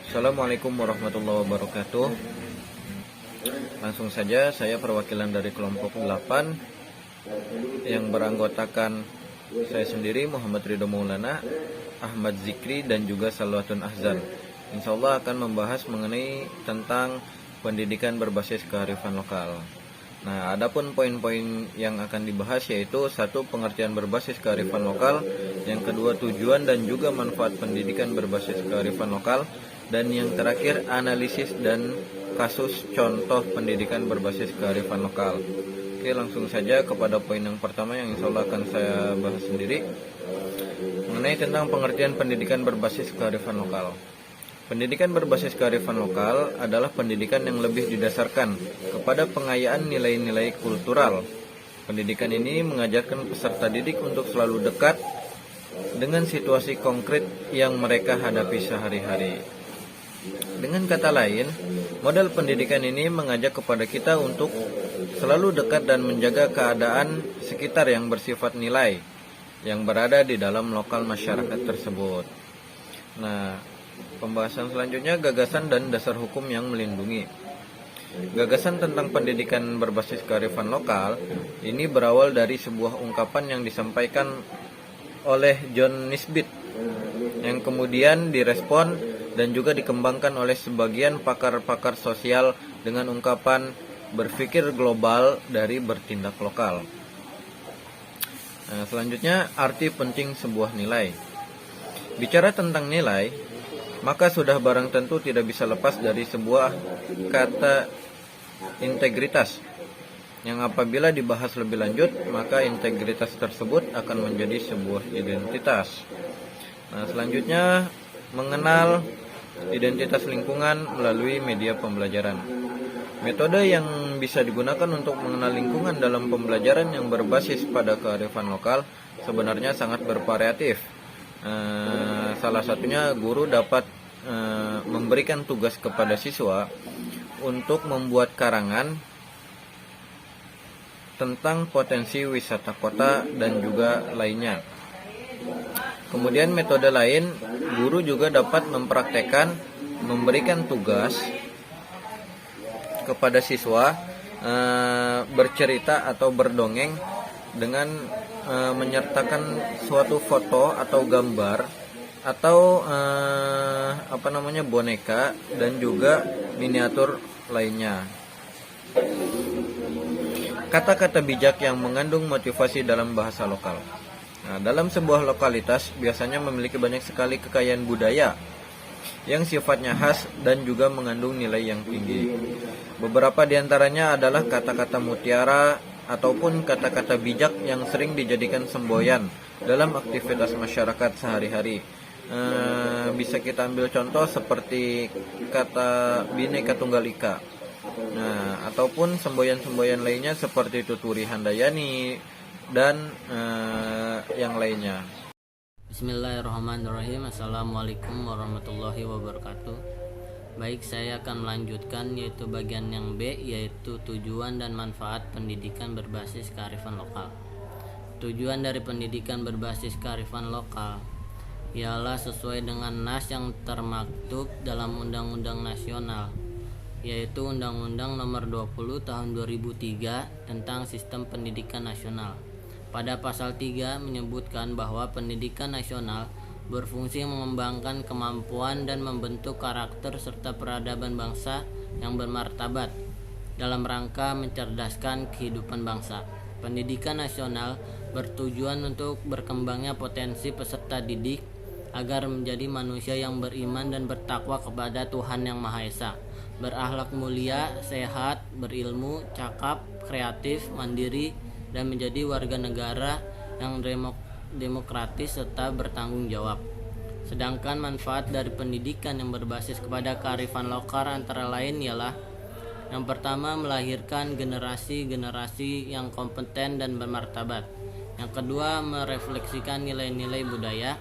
Assalamualaikum warahmatullahi wabarakatuh. Langsung saja, saya perwakilan dari kelompok 8 yang beranggotakan saya sendiri, Muhammad Ridho Maulana, Ahmad Zikri, dan juga Salwatun Ahzan. Insya Allah akan membahas mengenai tentang pendidikan berbasis kearifan lokal. Nah, adapun poin-poin yang akan dibahas yaitu satu, pengertian berbasis kearifan lokal, yang kedua, tujuan dan juga manfaat pendidikan berbasis kearifan lokal, dan yang terakhir, analisis dan kasus contoh pendidikan berbasis kearifan lokal. Oke, langsung saja kepada poin yang pertama yang insya Allah akan saya bahas sendiri, mengenai tentang pengertian pendidikan berbasis kearifan lokal. Pendidikan berbasis kearifan lokal adalah pendidikan yang lebih didasarkan kepada pengayaan nilai-nilai kultural. Pendidikan ini mengajarkan peserta didik untuk selalu dekat dengan situasi konkret yang mereka hadapi sehari-hari. Dengan kata lain, model pendidikan ini mengajak kepada kita untuk selalu dekat dan menjaga keadaan sekitar yang bersifat nilai yang berada di dalam lokal masyarakat tersebut. Nah, pembahasan selanjutnya, gagasan dan dasar hukum yang melindungi. Gagasan tentang pendidikan berbasis kearifan lokal ini berawal dari sebuah ungkapan yang disampaikan oleh John Nisbet yang kemudian direspon dan juga dikembangkan oleh sebagian pakar-pakar sosial dengan ungkapan berpikir global dari bertindak lokal. Nah, selanjutnya, arti penting sebuah nilai. Bicara tentang nilai, maka sudah barang tentu tidak bisa lepas dari sebuah kata integritas, yang apabila dibahas lebih lanjut, maka integritas tersebut akan menjadi sebuah identitas. Nah, selanjutnya, mengenal identitas lingkungan melalui media pembelajaran. Metode yang bisa digunakan untuk mengenal lingkungan dalam pembelajaran yang berbasis pada kearifan lokal sebenarnya sangat bervariatif. Salah satunya, guru dapat memberikan tugas kepada siswa untuk membuat karangan tentang potensi wisata kota dan juga lainnya. Kemudian metode lain, guru juga dapat mempraktekkan memberikan tugas kepada siswa bercerita atau berdongeng dengan menyertakan suatu foto atau gambar atau boneka dan juga miniatur lainnya. Kata-kata bijak yang mengandung motivasi dalam bahasa lokal. Nah, dalam sebuah lokalitas biasanya memiliki banyak sekali kekayaan budaya yang sifatnya khas dan juga mengandung nilai yang tinggi. Beberapa di antaranya adalah kata-kata mutiara ataupun kata-kata bijak yang sering dijadikan semboyan dalam aktivitas masyarakat sehari-hari. Bisa kita ambil contoh seperti kata Bhinneka Tunggal Ika. Nah, ataupun semboyan-semboyan lainnya seperti Tuturi Handayani dan yang lainnya. Bismillahirrahmanirrahim. Assalamualaikum warahmatullahi wabarakatuh. Baik, saya akan melanjutkan yaitu bagian yang B, yaitu tujuan dan manfaat pendidikan berbasis kearifan lokal. Tujuan dari pendidikan berbasis kearifan lokal ialah sesuai dengan nas yang termaktub dalam Undang-Undang Nasional, yaitu Undang-Undang Nomor 20 Tahun 2003 tentang Sistem Pendidikan Nasional. Pada pasal 3 menyebutkan bahwa pendidikan nasional berfungsi mengembangkan kemampuan dan membentuk karakter serta peradaban bangsa yang bermartabat dalam rangka mencerdaskan kehidupan bangsa. Pendidikan nasional bertujuan untuk berkembangnya potensi peserta didik agar menjadi manusia yang beriman dan bertakwa kepada Tuhan Yang Maha Esa, berakhlak mulia, sehat, berilmu, cakap, kreatif, mandiri, dan menjadi warga negara yang demokratis serta bertanggung jawab. Sedangkan manfaat dari pendidikan yang berbasis kepada kearifan lokal antara lain ialah: yang pertama, melahirkan generasi-generasi yang kompeten dan bermartabat. Yang kedua, merefleksikan nilai-nilai budaya.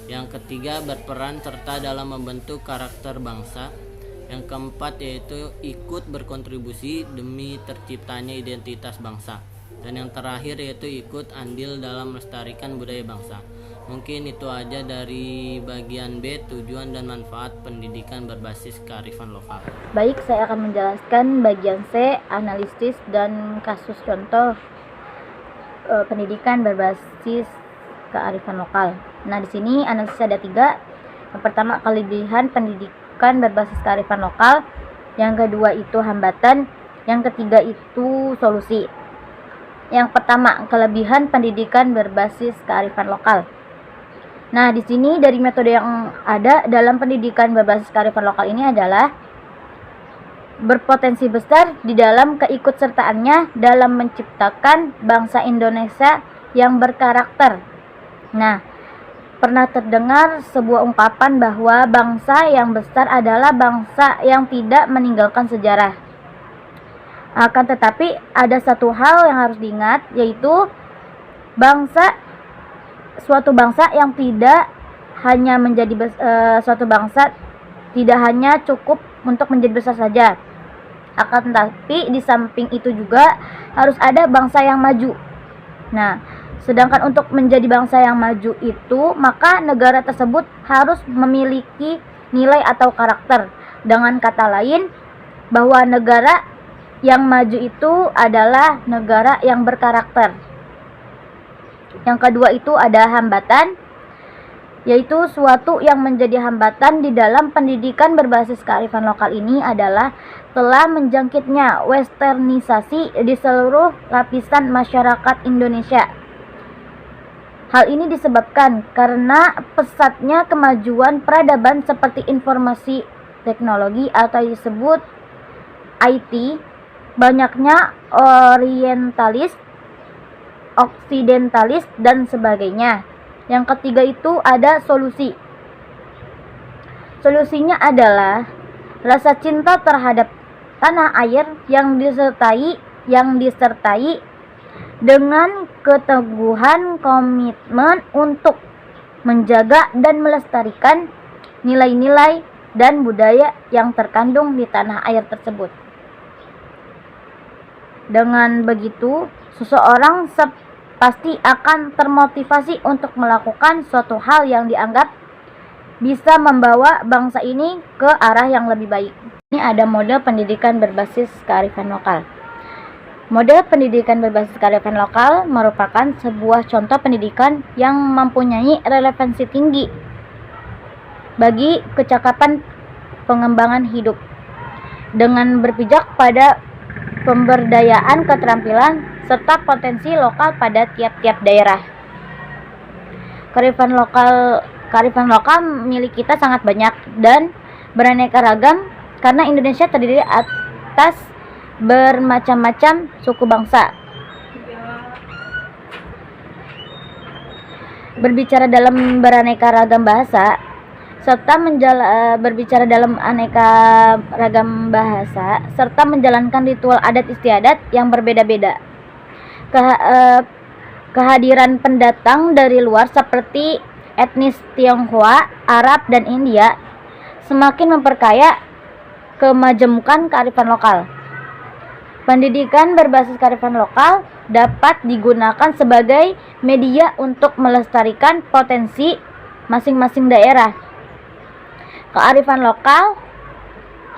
Yang ketiga, berperan serta dalam membentuk karakter bangsa. Yang keempat, yaitu ikut berkontribusi demi terciptanya identitas bangsa. Dan yang terakhir, yaitu ikut andil dalam melestarikan budaya bangsa. Mungkin itu aja dari bagian B, tujuan dan manfaat pendidikan berbasis kearifan lokal. Baik, saya akan menjelaskan bagian C, analisis dan kasus contoh pendidikan berbasis kearifan lokal. Nah, di sini analisis ada 3. Yang pertama, kelebihan pendidikan berbasis kearifan lokal. Yang kedua itu hambatan. Yang ketiga itu solusi. Yang pertama, kelebihan pendidikan berbasis kearifan lokal. Nah, di sini dari metode yang ada dalam pendidikan berbasis kearifan lokal ini adalah berpotensi besar di dalam keikutsertaannya dalam menciptakan bangsa Indonesia yang berkarakter. Nah, pernah terdengar sebuah ungkapan bahwa bangsa yang besar adalah bangsa yang tidak meninggalkan sejarah. Akan tetapi ada satu hal yang harus diingat, yaitu suatu bangsa yang tidak hanya menjadi suatu bangsa tidak hanya cukup untuk menjadi besar saja. Akan tetapi di samping itu juga harus ada bangsa yang maju. Nah, sedangkan untuk menjadi bangsa yang maju itu, maka negara tersebut harus memiliki nilai atau karakter. Dengan kata lain, bahwa negara yang maju itu adalah negara yang berkarakter. Yang kedua itu ada hambatan, yaitu suatu yang menjadi hambatan di dalam pendidikan berbasis kearifan lokal ini adalah telah menjangkitnya westernisasi di seluruh lapisan masyarakat Indonesia. Hal ini disebabkan karena pesatnya kemajuan peradaban seperti informasi teknologi atau disebut IT, banyaknya orientalis, oksidentalis, dan sebagainya. Yang ketiga itu ada solusi. Solusinya adalah rasa cinta terhadap tanah air yang disertai dengan keteguhan komitmen untuk menjaga dan melestarikan nilai-nilai dan budaya yang terkandung di tanah air tersebut. Dengan begitu, seseorang pasti akan termotivasi untuk melakukan suatu hal yang dianggap bisa membawa bangsa ini ke arah yang lebih baik. Ini ada model pendidikan berbasis kearifan lokal. Model pendidikan berbasis kearifan lokal merupakan sebuah contoh pendidikan yang mempunyai relevansi tinggi bagi kecakapan pengembangan hidup dengan berpijak pada pemberdayaan keterampilan serta potensi lokal pada tiap-tiap daerah. Kearifan lokal milik kita sangat banyak dan beraneka ragam karena Indonesia terdiri atas bermacam-macam suku bangsa. Berbicara dalam beraneka ragam bahasa serta berbicara dalam aneka ragam bahasa serta menjalankan ritual adat istiadat yang berbeda-beda. Kehadiran pendatang dari luar seperti etnis Tionghoa, Arab, dan India semakin memperkaya kemajemukan kearifan lokal. Pendidikan berbasis kearifan lokal dapat digunakan sebagai media untuk melestarikan potensi masing-masing daerah. Kearifan lokal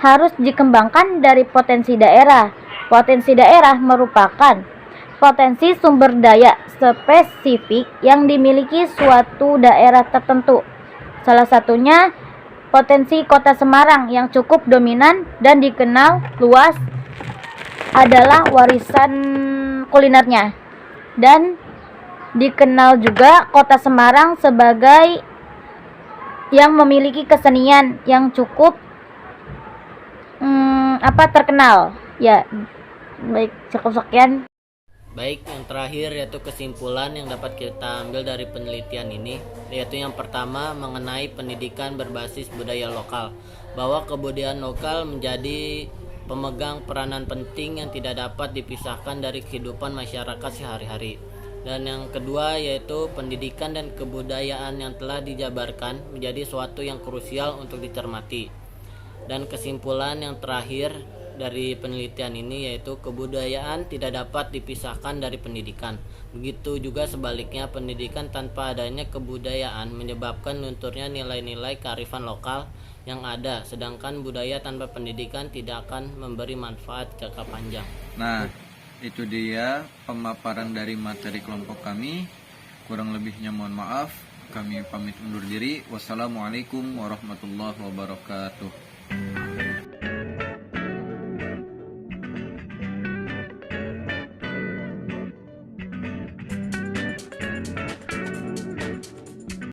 harus dikembangkan dari potensi daerah. Potensi daerah merupakan potensi sumber daya spesifik yang dimiliki suatu daerah tertentu. Salah satunya potensi Kota Semarang yang cukup dominan dan dikenal luas adalah warisan kulinernya. Dan dikenal juga Kota Semarang sebagai yang memiliki kesenian yang cukup terkenal. Ya, baik, cukup sekian. Baik, yang terakhir yaitu kesimpulan yang dapat kita ambil dari penelitian ini, yaitu yang pertama mengenai pendidikan berbasis budaya lokal, bahwa kebudayaan lokal menjadi pemegang peranan penting yang tidak dapat dipisahkan dari kehidupan masyarakat sehari-hari. Dan yang kedua yaitu pendidikan dan kebudayaan yang telah dijabarkan menjadi suatu yang krusial untuk dicermati. Dan kesimpulan yang terakhir dari penelitian ini, yaitu kebudayaan tidak dapat dipisahkan dari pendidikan. Begitu juga sebaliknya, pendidikan tanpa adanya kebudayaan menyebabkan lunturnya nilai-nilai kearifan lokal yang ada, sedangkan budaya tanpa pendidikan tidak akan memberi manfaat jangka panjang. Nah, itu dia pemaparan dari materi kelompok kami. Kurang lebihnya mohon maaf. Kami pamit undur diri. Wassalamualaikum warahmatullahi wabarakatuh.